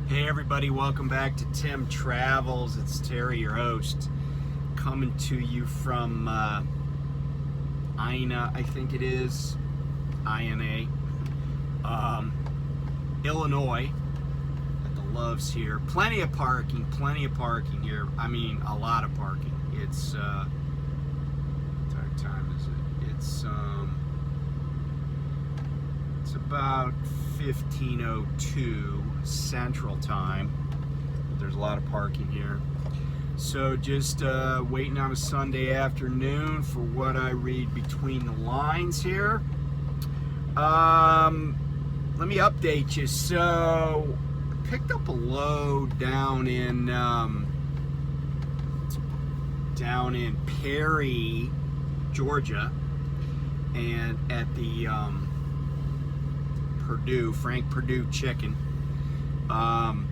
Hey everybody, welcome back to Tim Travels. It's Terry, your host, coming to you from Ina, I think it is, INA, Illinois, at the Loves here. Plenty of parking here. I mean, a lot of parking. It's, what time is it? It's about 15:02 Central Time. But there's a lot of parking here. So just waiting on a Sunday afternoon for what I read between the lines here. Let me update you. So I picked up a load down in Perry, Georgia, and at the Frank Perdue Chicken. And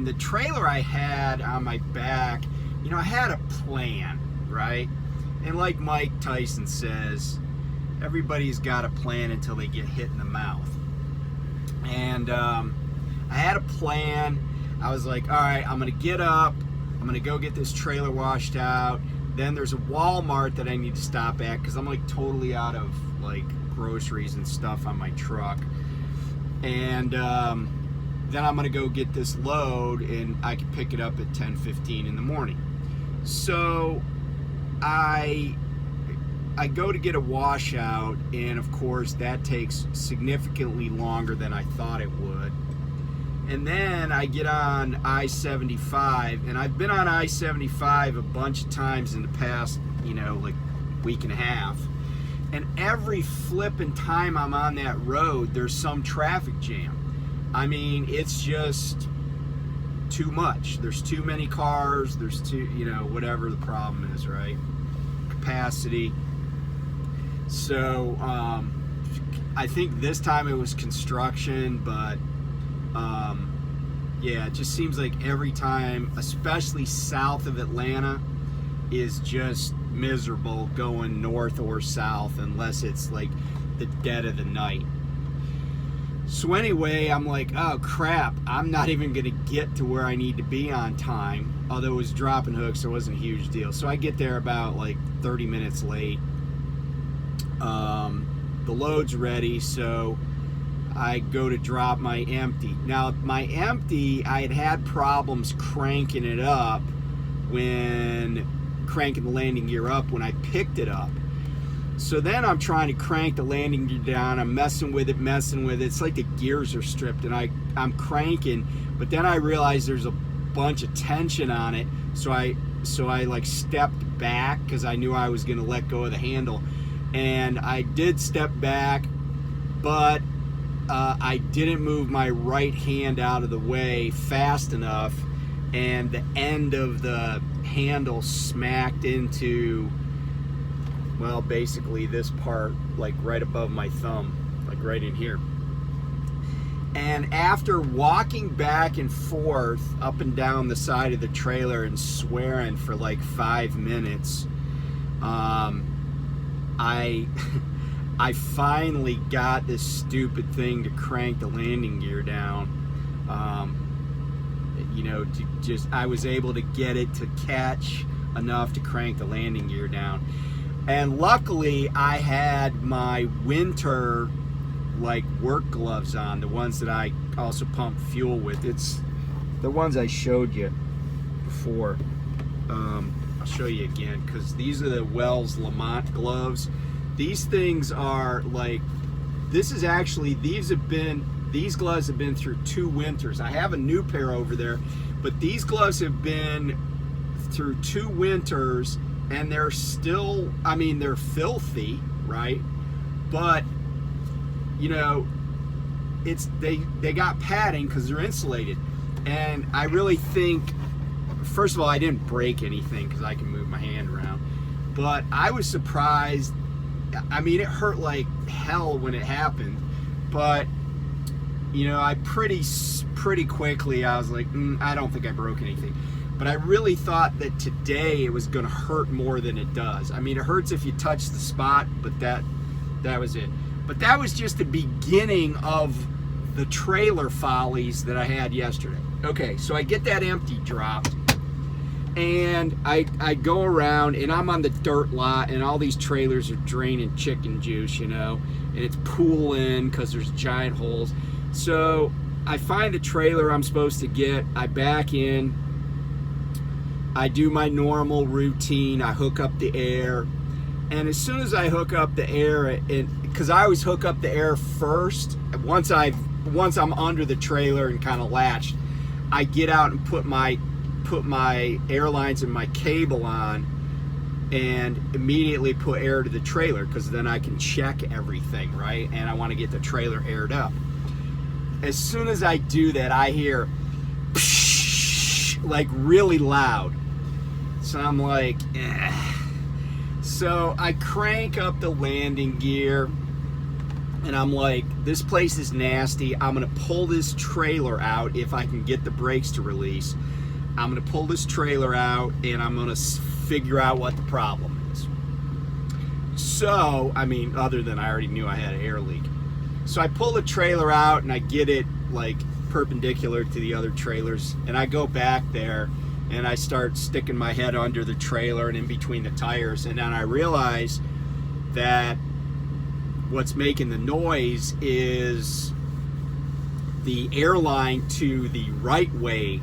the trailer I had on my back, I had a plan, right? And like Mike Tyson says, everybody's got a plan until they get hit in the mouth. And I had a plan. I was like, all right, I'm gonna get up, I'm gonna go get this trailer washed out. Then there's a Walmart that I need to stop at because I'm like totally out of like groceries and stuff on my truck. And then I'm gonna go get this load and I can pick it up at 10:15 in the morning. So I go to get a washout, and of course that takes significantly longer than I thought it would. And then I get on I-75, and I've been on I-75 a bunch of times in the past, like week and a half. And every flipping time I'm on that road, there's some traffic jam. I mean, it's just too much. There's too many cars. There's whatever the problem is, right? Capacity. So, I think this time it was construction, but yeah, it just seems like every time, especially south of Atlanta, is just miserable going north or south unless it's like the dead of the night. So anyway, I'm like, oh crap, I'm not even gonna get to where I need to be on time. Although it was dropping hooks, so it wasn't a huge deal. So I get there about like 30 minutes late. The load's ready, so I go to drop my empty. Now my empty, I had problems cranking it up cranking the landing gear up when I picked it up. So then I'm trying to crank the landing gear down. I'm messing with it. It's like the gears are stripped, and I'm cranking, but then I realized there's a bunch of tension on it. So I like stepped back because I knew I was going to let go of the handle, and I did step back, but I didn't move my right hand out of the way fast enough, and the end of the handle smacked into, well, basically this part, like right above my thumb, like right in here. And after walking back and forth up and down the side of the trailer and swearing for like 5 minutes, I finally got this stupid thing to crank the landing gear down. I was able to get it to catch enough to crank the landing gear down. And luckily I had my winter like work gloves on, the ones that I also pump fuel with. It's the ones I showed you before. I'll show you again, because these are the Wells Lamont gloves. These things are like, these gloves have been through 2 winters. I have a new pair over there, but these gloves have been through 2 winters, and they're still, they're filthy, right? But they got padding because they're insulated. And I really think, first of all, I didn't break anything because I can move my hand around, but I was surprised. It hurt like hell when it happened, but I pretty quickly I was like, I don't think I broke anything. But I really thought that today it was going to hurt more than it does. It hurts if you touch the spot, but that was it. But that was just the beginning of the trailer follies that I had yesterday. Okay, so I get that empty dropped, and I go around, and I'm on the dirt lot, and all these trailers are draining chicken juice, and it's pooling because there's giant holes. So I find the trailer I'm supposed to get, I back in, I do my normal routine, I hook up the air, and as soon as I hook up the air, because I always hook up the air first, once I'm under the trailer and kind of latched, I get out and put my airlines and my cable on, and immediately put air to the trailer, because then I can check everything, right? And I want to get the trailer aired up. As soon as I do that, I hear like really loud. So I'm like, eh. So I crank up the landing gear, and I'm like, this place is nasty. I'm gonna pull this trailer out if I can get the brakes to release. I'm gonna pull this trailer out, and I'm gonna figure out what the problem is. So, I mean, other than I already knew I had an air leak. So I pull the trailer out, and I get it like perpendicular to the other trailers, and I go back there, and I start sticking my head under the trailer and in between the tires, and then I realize that what's making the noise is the airline to the right way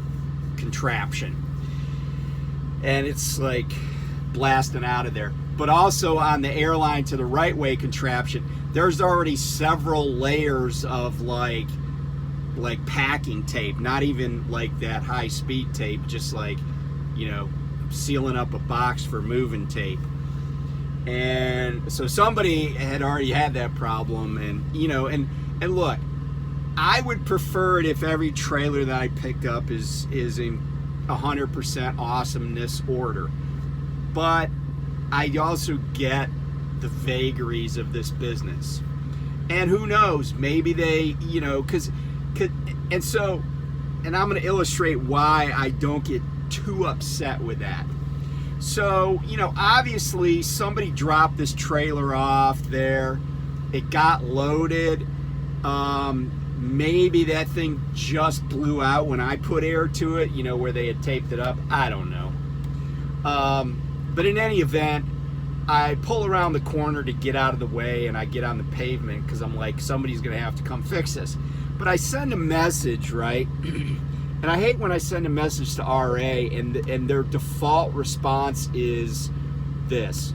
contraption, and it's like blasting out of there. But also on the airline to the right way contraption, there's already several layers of like packing tape, not even like that high speed tape, just like, sealing up a box for moving tape. And so somebody had already had that problem, and look, I would prefer it if every trailer that I picked up is in 100% awesomeness order. But I also get the vagaries of this business. And who knows, maybe they, and I'm going to illustrate why I don't get too upset with that. So, obviously somebody dropped this trailer off there. It got loaded. Maybe that thing just blew out when I put air to it, where they had taped it up. I don't know. But in any event, I pull around the corner to get out of the way, and I get on the pavement because I'm like, somebody's going to have to come fix this. But I send a message, right? And I hate when I send a message to RA and their default response is this.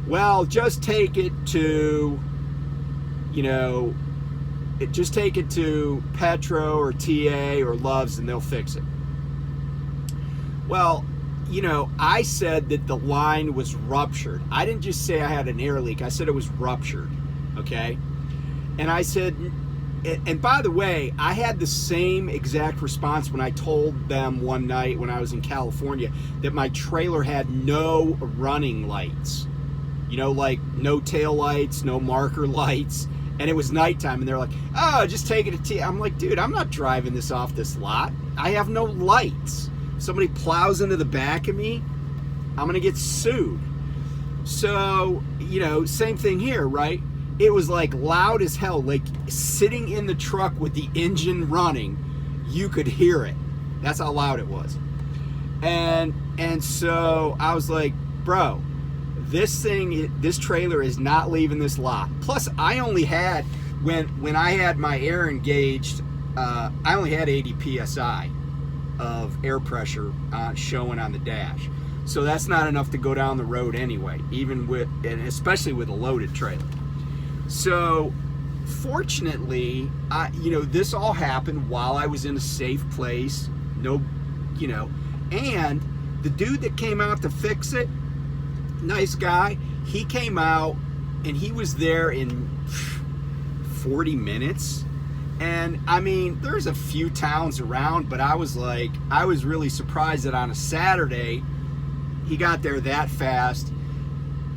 Well, just take it to, just take it to Petro or TA or Love's and they'll fix it. Well, I said that the line was ruptured. I didn't just say I had an air leak. I said it was ruptured, okay? And I said, and by the way, I had the same exact response when I told them one night when I was in California that my trailer had no running lights. Like no tail lights, no marker lights. And it was nighttime, and they're like, oh, just take it to I'm like, dude, I'm not driving this off this lot. I have no lights. Somebody plows into the back of me, I'm gonna get sued. So, same thing here, right? It was like loud as hell, like sitting in the truck with the engine running, you could hear it. That's how loud it was. And so I was like, bro, this trailer is not leaving this lot. Plus, I only had, when I had my air engaged, I only had 80 PSI of air pressure showing on the dash. So that's not enough to go down the road anyway, and especially with a loaded trailer. So fortunately, this all happened while I was in a safe place. And the dude that came out to fix it, nice guy, he came out and he was there in 40 minutes. And I mean, there's a few towns around, but I was really surprised that on a Saturday he got there that fast.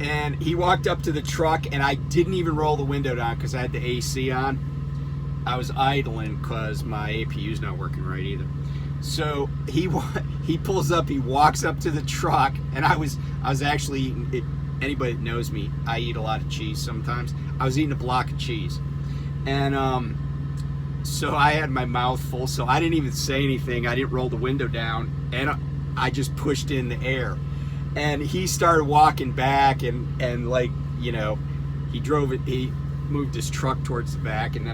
And he walked up to the truck, and I didn't even roll the window down because I had the AC on. I was idling because my APU's not working right either. So he pulls up, he walks up to the truck, and I was actually eating, anybody that knows me, I eat a lot of cheese sometimes. I was eating a block of cheese. And so I had my mouth full, so I didn't even say anything. I didn't roll the window down, and I just pushed in the air. And he started walking back, and like, you know, he moved his truck towards the back, and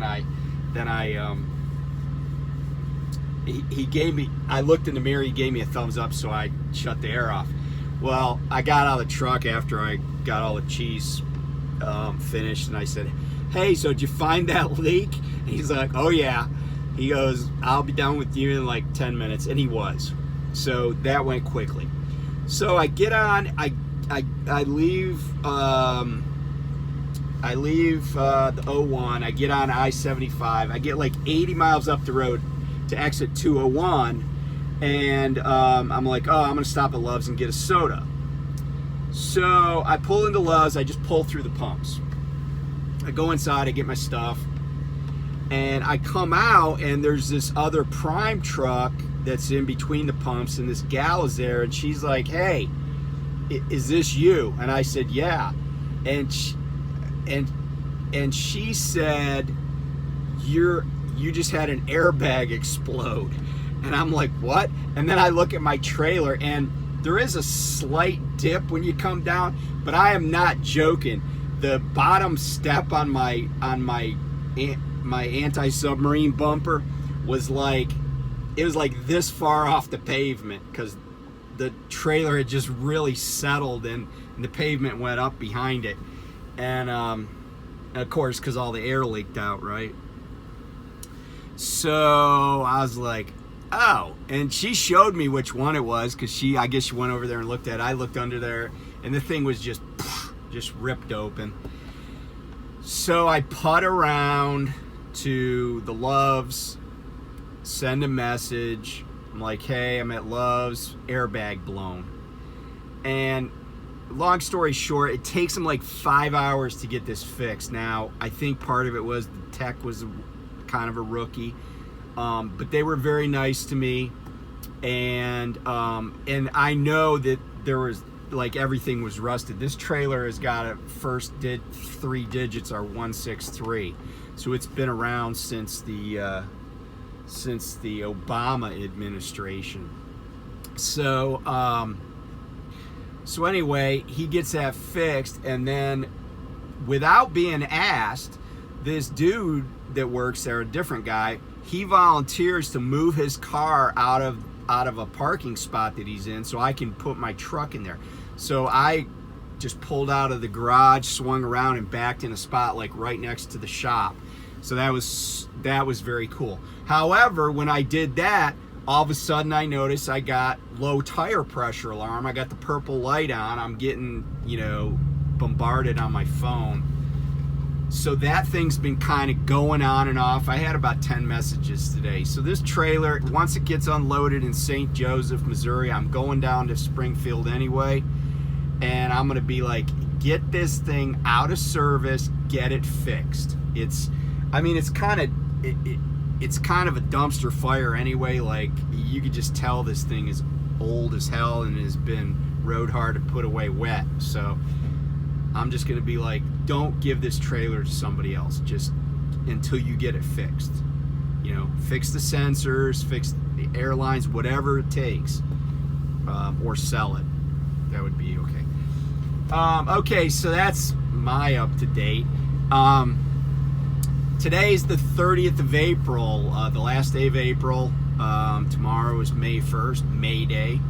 he gave me, I looked in the mirror, he gave me a thumbs up, so I shut the air off. Well, I got out of the truck after I got all the cheese finished, and I said, hey, so did you find that leak? And he's like, oh yeah. He goes, I'll be done with you in like 10 minutes, and he was. So that went quickly. So I get on, I leave the 01, I get on I-75, I get like 80 miles up the road to exit 201, and I'm like, oh, I'm gonna stop at Love's and get a soda. So I pull into Love's, I just pull through the pumps. I go inside, I get my stuff, and I come out, and there's this other Prime truck that's in between the pumps, and this gal is there, and she's like, hey, is this you? And I said, yeah. And she said, you just had an airbag explode. And I'm like, what? And then I look at my trailer, and there is a slight dip when you come down, but I am not joking. The bottom step on my anti-submarine bumper was like, it was like this far off the pavement, because the trailer had just really settled, and the pavement went up behind it. And of course, because all the air leaked out, right? So I was like, oh. And she showed me which one it was, because I guess she went over there and looked at it. I looked under there, and the thing was just ripped open. So I putt around to the Love's, send a message. I'm like, hey, I'm at Love's, airbag blown. And long story short, it takes them like 5 hours to get this fixed. Now, I think part of it was the tech was kind of a rookie, but they were very nice to me, and I know that there was, like, everything was rusted. This trailer has got a three digits are 163, so it's been around since the Obama administration. So anyway, he gets that fixed, and then without being asked, this dude that works there, a different guy, he volunteers to move his car out of a parking spot that he's in, so I can put my truck in there. So I just pulled out of the garage, swung around, and backed in a spot like right next to the shop. So that was very cool. However, when I did that, all of a sudden I noticed I got low tire pressure alarm. I got the purple light on. I'm getting, you know, bombarded on my phone. So that thing's been kind of going on and off. I had about 10 messages today. So this trailer, once it gets unloaded in St. Joseph, Missouri, I'm going down to Springfield anyway, and I'm gonna be like, get this thing out of service, get it fixed. It's kind of a dumpster fire anyway. Like, you could just tell this thing is old as hell and has been rode hard and put away wet. So I'm just gonna be like, don't give this trailer to somebody else, just until you get it fixed. You know, fix the sensors, fix the airlines, whatever it takes, or sell it. That would be okay. Okay, so that's my up to date. Today's the 30th of April, the last day of April. Tomorrow is May 1st, May Day.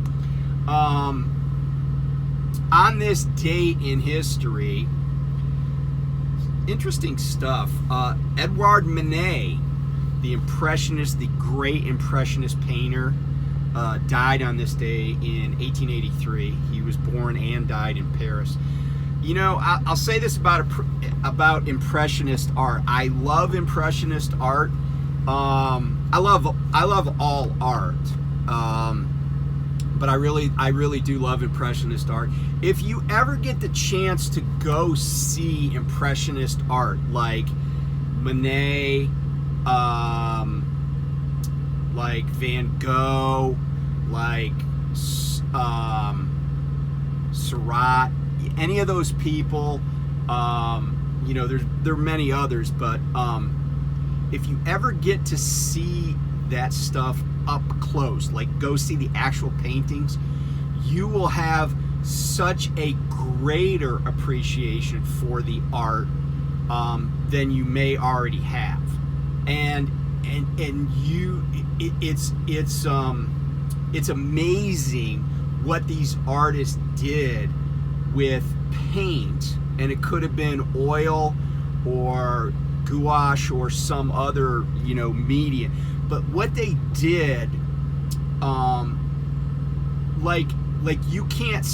On this date in history, interesting stuff. Edouard Manet, the Impressionist, the great Impressionist painter, died on this day in 1883. He was born and died in Paris. You know, I'll say this about Impressionist art. I love Impressionist art. I love all art. But I really do love Impressionist art. If you ever get the chance to go see Impressionist art, like Monet, like Van Gogh, like Seurat, any of those people, you know, there are many others, but if you ever get to see that stuff up close, like go see the actual paintings, you will have such a greater appreciation for the art than you may already have. And it's amazing what these artists did with paint, and it could have been oil or gouache or some other medium, but what they did, like you can't,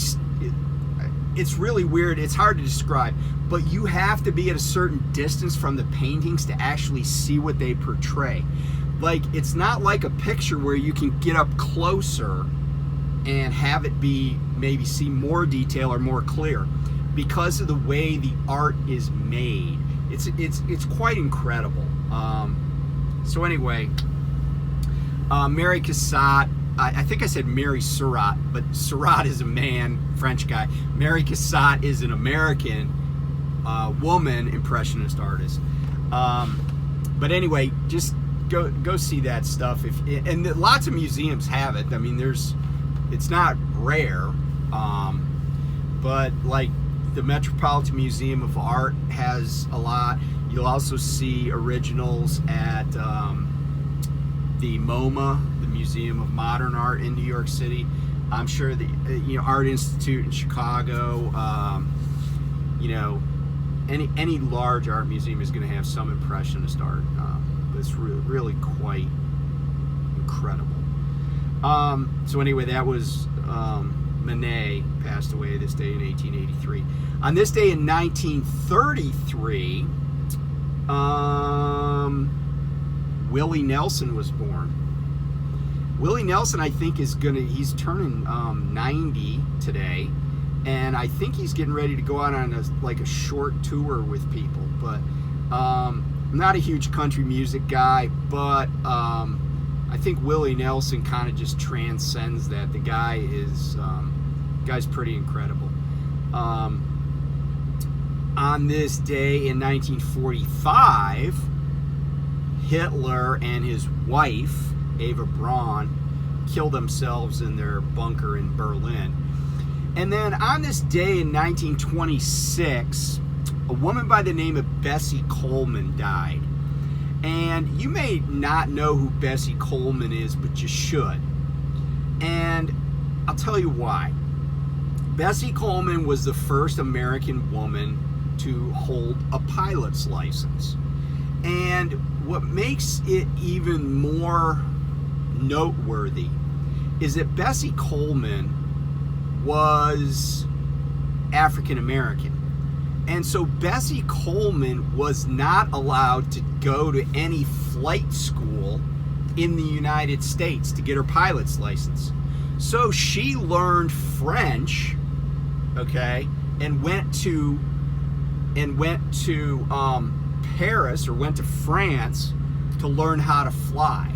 it's really weird, it's hard to describe, but you have to be at a certain distance from the paintings to actually see what they portray. Like, it's not like a picture where you can get up closer and have it be, maybe see more detail or more clear, because of the way the art is made. It's quite incredible. So anyway, Mary Cassatt, I think I said Mary Surratt, but Surratt is a man, French guy. Mary Cassatt is an American woman impressionist artist. But anyway, just go see that stuff. And lots of museums have it. I mean, it's not rare, but like the Metropolitan Museum of Art has a lot. You'll also see originals at the MoMA, the Museum of Modern Art in New York City. I'm sure the Art Institute in Chicago. Any large art museum is going to have some impressionist art. But it's really quite incredible. So anyway, that was Manet passed away this day in 1883. On this day in 1933, Willie Nelson was born. Willie Nelson, I think, he's turning 90 today, and I think he's getting ready to go out on a short tour with people. But I'm not a huge country music guy, but I think Willie Nelson kind of just transcends that. The guy's pretty incredible. On this day in 1945, Hitler and his wife, Eva Braun, killed themselves in their bunker in Berlin. And then on this day in 1926, a woman by the name of Bessie Coleman died. And you may not know who Bessie Coleman is, but you should. And I'll tell you why. Bessie Coleman was the first American woman to hold a pilot's license. And what makes it even more noteworthy is that Bessie Coleman was African American. And so Bessie Coleman was not allowed to go to any flight school in the United States to get her pilot's license. So she learned French, okay, and went to Paris, or went to France to learn how to fly,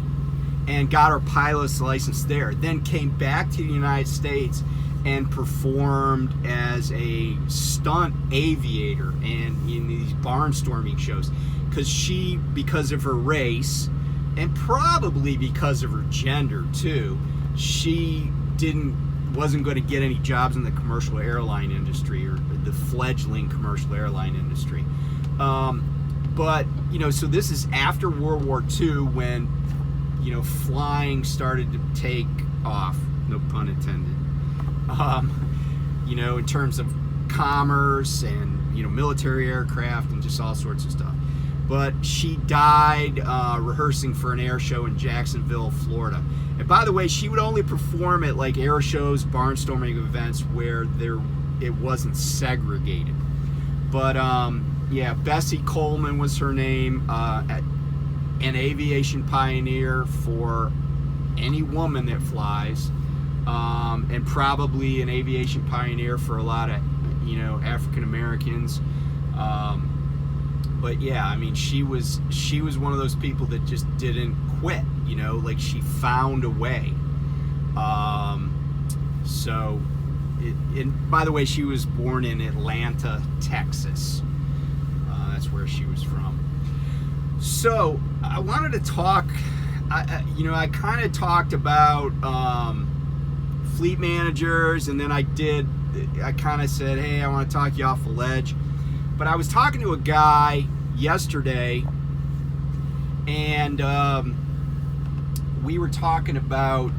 and got her pilot's license there. Then came back to the United States and performed as a stunt aviator and in these barnstorming shows, because of her race and probably because of her gender too, she wasn't going to get any jobs in the commercial airline industry, or the fledgling commercial airline industry. But so this is after World War II, when flying started to take off, no pun intended. In terms of commerce and military aircraft and just all sorts of stuff. But she died rehearsing for an air show in Jacksonville, Florida. And by the way, she would only perform at like air shows, barnstorming events where it wasn't segregated. But yeah, Bessie Coleman was her name. An aviation pioneer for any woman that flies. And probably an aviation pioneer for a lot of, African Americans. But yeah, I mean, she was one of those people that just didn't quit. Like she found a way. And by the way, she was born in Atlanta, Texas. That's where she was from. So I wanted to talk. I kind of talked about fleet managers, and then I kind of said, hey, I want to talk you off the ledge. But I was talking to a guy yesterday, and we were talking about,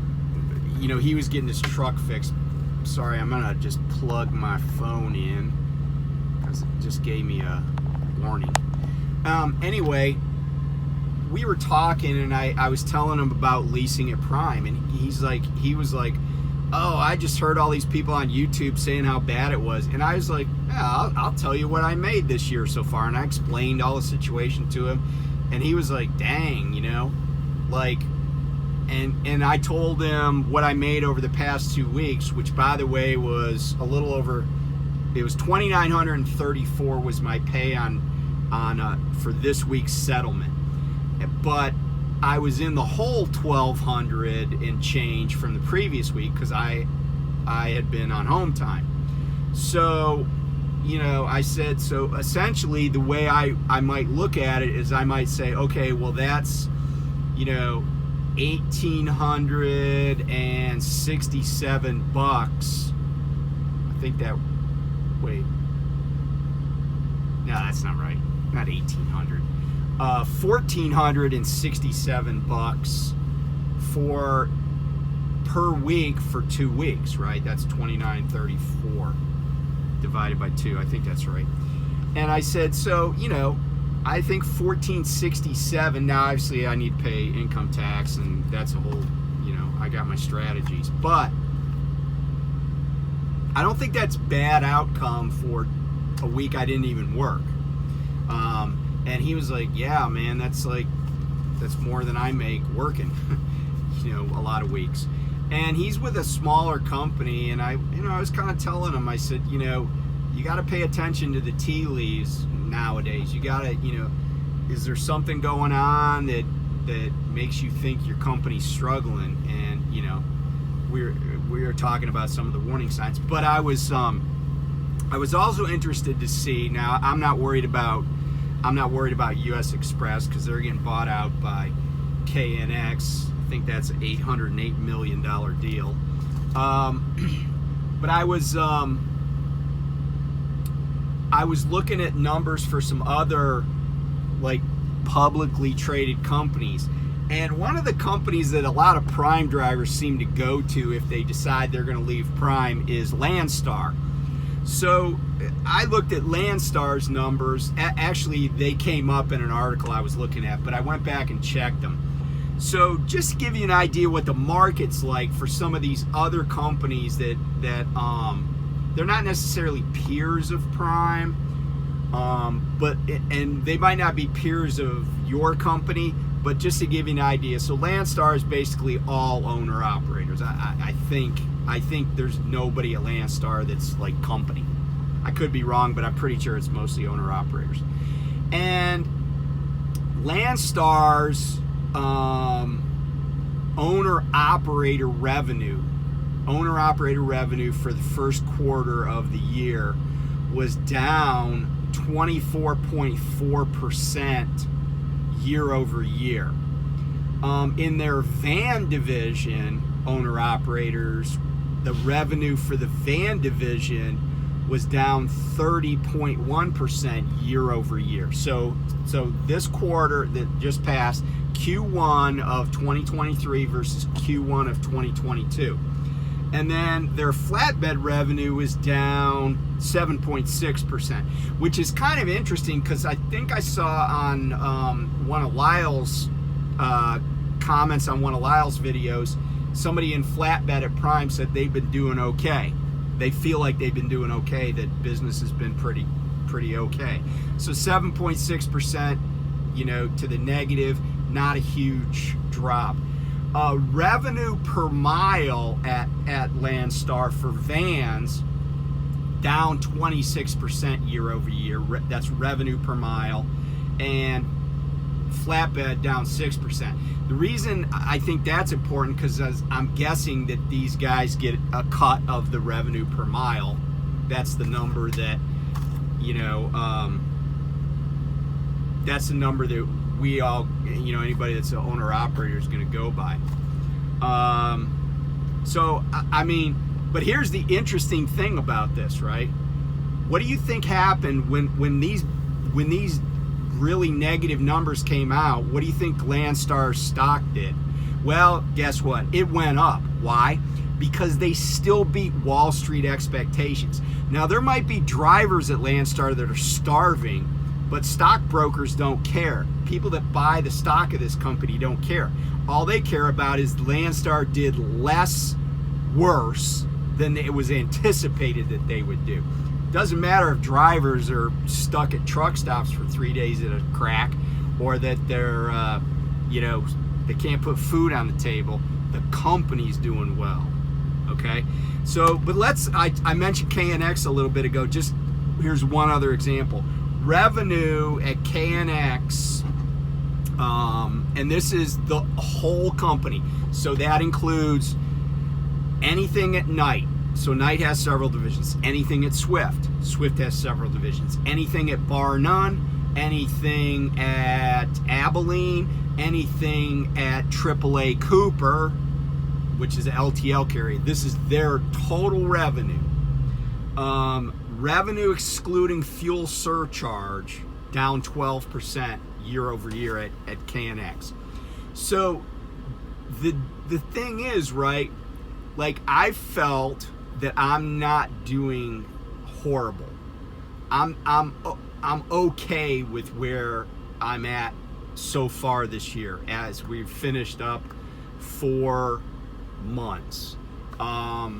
he was getting his truck fixed. Sorry, I'm gonna just plug my phone in because it just gave me a warning. Anyway, we were talking, and I was telling him about leasing at Prime, and he was like, oh, I just heard all these people on YouTube saying how bad it was. And I was like, yeah, I'll tell you what I made this year so far. And I explained all the situation to him, and he was like, dang, and I told him what I made over the past 2 weeks, which, by the way, was a little over, it was $2,934 was my pay on for this week's settlement. But I was in the whole $1,200 and change from the previous week because I had been on home time. So, I said, so essentially the way I might look at it is I might say, okay, well, that's, $1,867. I think that, wait, no, that's not right. Not 1,800. $1,467 for per week for 2 weeks, right? That's $2,934 divided by 2. I think that's right. And I said, so, I think $1,467. Now, obviously, I need to pay income tax, and that's a whole, I got my strategies. But I don't think that's bad outcome for a week I didn't even work. And he was like, yeah, man, that's more than I make working, a lot of weeks. And he's with a smaller company, and I was kind of telling him, I said, you got to pay attention to the tea leaves nowadays. You got to, is there something going on that makes you think your company's struggling? And, we were talking about some of the warning signs. But I was also interested to see, now I'm not worried about US Express because they're getting bought out by KNX. I think that's an $808 million deal. But I was looking at numbers for some other publicly traded companies. And one of the companies that a lot of Prime drivers seem to go to if they decide they're going to leave Prime is Landstar. So I looked at Landstar's numbers. Actually, they came up in an article I was looking at, but I went back and checked them. So just to give you an idea what the market's like for some of these other companies that they're not necessarily peers of Prime, and they might not be peers of your company, but just to give you an idea. So Landstar is basically all owner operators. I think there's nobody at Landstar that's like company. I could be wrong, but I'm pretty sure it's mostly owner operators. And Landstar's owner operator revenue for the first quarter of the year was down 24.4% year over year. In their van division, owner operators, the revenue for the van division was down 30.1% year over year. So this quarter that just passed, Q1 of 2023 versus Q1 of 2022. And then their flatbed revenue is down 7.6%, which is kind of interesting because I think I saw on one of Lyle's comments on one of Lyle's videos, somebody in flatbed at Prime said they've been doing okay. They feel like they've been doing okay, that business has been pretty okay. So 7.6%, to the negative, not a huge drop. Revenue per mile at Landstar for vans down 26% year over year. That's revenue per mile. And flatbed down 6%. The reason I think that's important because I'm guessing that these guys get a cut of the revenue per mile. That's the number that, that's the number that we all, anybody that's an owner operator is going to go by. So I mean, but here's the interesting thing about this, right? What do you think happened when these really negative numbers came out? What do you think Landstar's stock did? Well, guess what? It went up. Why? Because they still beat Wall Street expectations. Now, there might be drivers at Landstar that are starving, but stockbrokers don't care. People that buy the stock of this company don't care. All they care about is Landstar did less worse than it was anticipated that they would do. Doesn't matter if drivers are stuck at truck stops for 3 days at a crack, or that they're, they can't put food on the table. The company's doing well. Okay, so but I mentioned KNX a little bit ago. Just here's one other example. Revenue at KNX, and this is the whole company, so that includes anything at Knight. So Knight has several divisions. Anything at Swift has several divisions. Anything at Bar None, anything at Abilene, anything at AAA Cooper, which is an LTL carrier. This is their total revenue. Revenue excluding fuel surcharge, down 12% year over year at KNX. So the thing is, right, like, I felt that I'm not doing horrible. I'm okay with where I'm at so far this year as we've finished up 4 months. But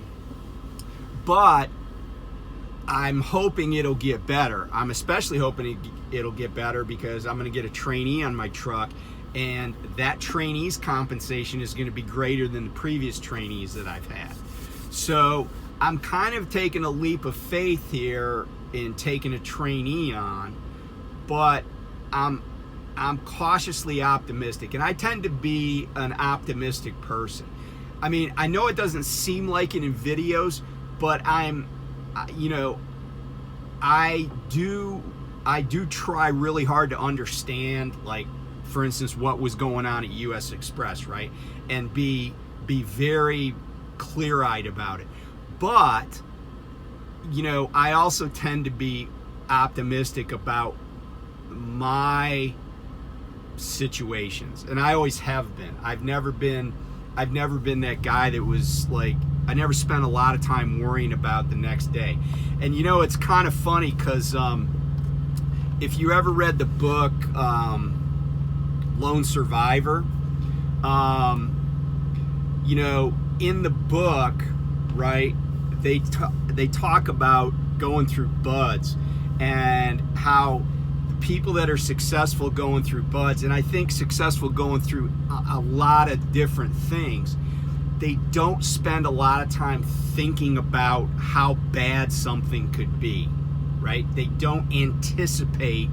I'm hoping it'll get better. I'm especially hoping it'll get better because I'm going to get a trainee on my truck, and that trainee's compensation is going to be greater than the previous trainees that I've had. So I'm kind of taking a leap of faith here in taking a trainee on, but I'm cautiously optimistic, and I tend to be an optimistic person. I mean, I know it doesn't seem like it in videos, but I do try really hard to understand, like, for instance, what was going on at US Express, right? And be very clear-eyed about it. But, I also tend to be optimistic about my situations, and I always have been. I've never been that guy that was like, I never spent a lot of time worrying about the next day. And it's kind of funny because if you ever read the book Lone Survivor, in the book, right, they talk about going through buds and how people that are successful going through buds, and I think successful going through a lot of different things, they don't spend a lot of time thinking about how bad something could be, right? They don't anticipate,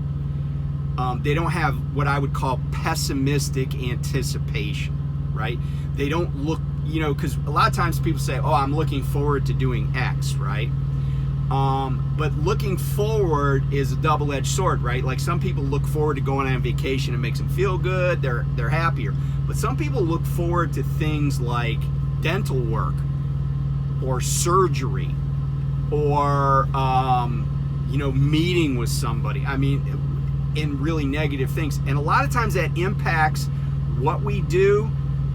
they don't have what I would call pessimistic anticipation, right? They don't look, because a lot of times people say, oh, I'm looking forward to doing X, right? But looking forward is a double-edged sword, right? Like, some people look forward to going on vacation. It makes them feel good. They're happier. But some people look forward to things like dental work or surgery or, meeting with somebody. I mean, in really negative things. And a lot of times that impacts what we do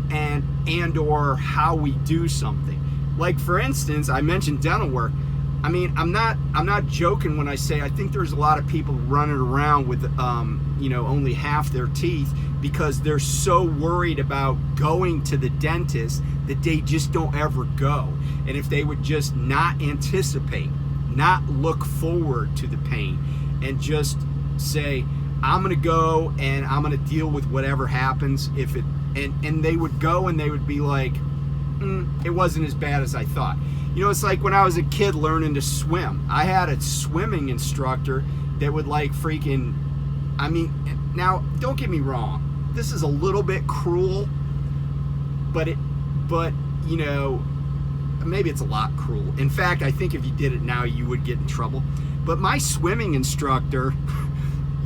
and or how we do something. Like, for instance, I mentioned dental work. I mean, I'm not joking when I say I think there's a lot of people running around with only half their teeth because they're so worried about going to the dentist that they just don't ever go. And if they would just not anticipate, not look forward to the pain, and just say, I'm gonna go and I'm gonna deal with whatever happens, and they would go and they would be like, it wasn't as bad as I thought. It's like when I was a kid learning to swim. I had a swimming instructor that would now, don't get me wrong, this is a little bit cruel, but maybe it's a lot cruel. In fact, I think if you did it now, you would get in trouble. But my swimming instructor,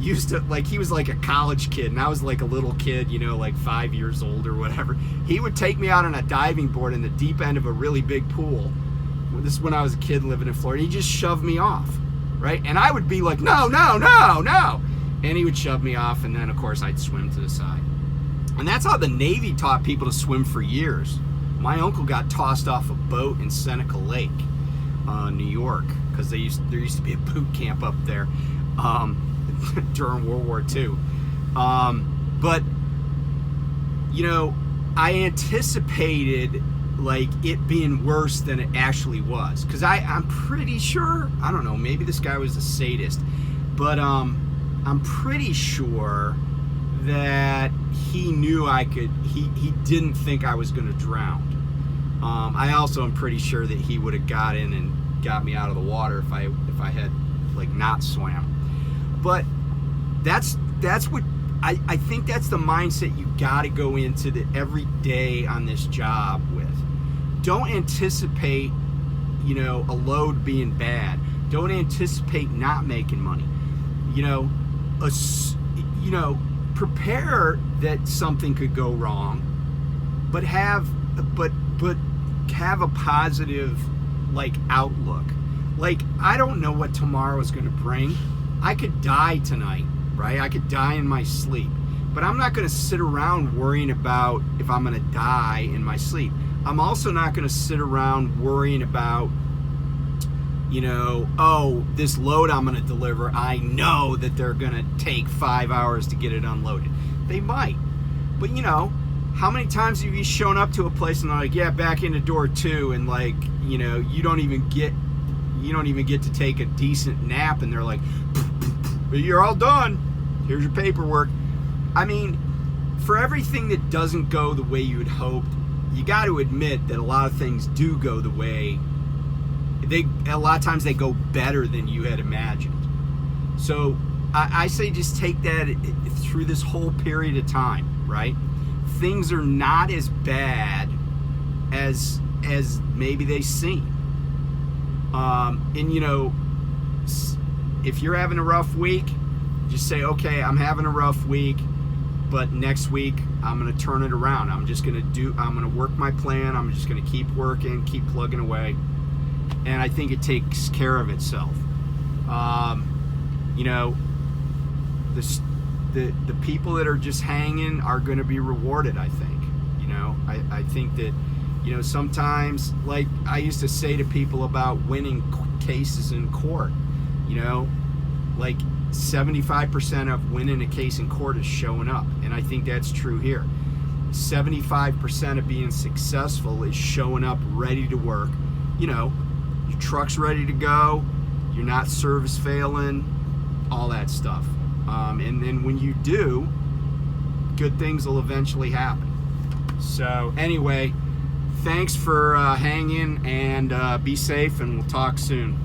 used to, like, he was like a college kid and I was like a little kid, you know, like 5 years old or whatever. He would take me out on a diving board in the deep end of a really big pool. This is when I was a kid living in Florida. He just shoved me off, right? And I would be like, no, no, no, no. And he would shove me off, and then of course I'd swim to the side. And that's how the Navy taught people to swim for years. My uncle got tossed off a boat in Seneca Lake, New York, because there used to be a boot camp up there during World War II. But you know, I anticipated like it being worse than it actually was, because I'm pretty sure, I don't know, maybe this guy was a sadist, but I'm pretty sure that he knew he didn't think I was going to drown. I also am pretty sure that he would have got in and got me out of the water if I had like not swam. But that's what I think that's the mindset you got to go into every day on this job with. Don't anticipate, you know, a load being bad. Don't anticipate not making money. You know, prepare that something could go wrong, but have a positive like outlook. Like, I don't know what tomorrow is going to bring. I could die tonight, right? I could die in my sleep, but I'm not going to sit around worrying about if I'm going to die in my sleep. I'm also not going to sit around worrying about, you know, oh, this load I'm going to deliver, I know that they're going to take 5 hours to get it unloaded. They might. But, you know, how many times have you shown up to a place and they're like, yeah, back into door 2, and like, you know, you don't even get to take a decent nap, and they're like, you're all done. Here's your paperwork. I mean, for everything that doesn't go the way you had hoped, you got to admit that a lot of things do go the way a lot of times they go better than you had imagined. So I say just take that through this whole period of time, right? Things are not as bad as maybe they seem. And you know, if you're having a rough week, just say, okay, I'm having a rough week, but next week I'm going to turn it around. I'm going to work my plan. I'm just going to keep working, keep plugging away. And I think it takes care of itself. You know, the people that are just hanging are going to be rewarded, I think. You know, I think that, you know, sometimes, like I used to say to people about winning cases in court, you know, like 75% of winning a case in court is showing up. And I think that's true here. 75% of being successful is showing up ready to work. You know, your truck's ready to go, you're not service failing, all that stuff. And then when you do, good things will eventually happen. So anyway, thanks for hanging, and be safe, and we'll talk soon.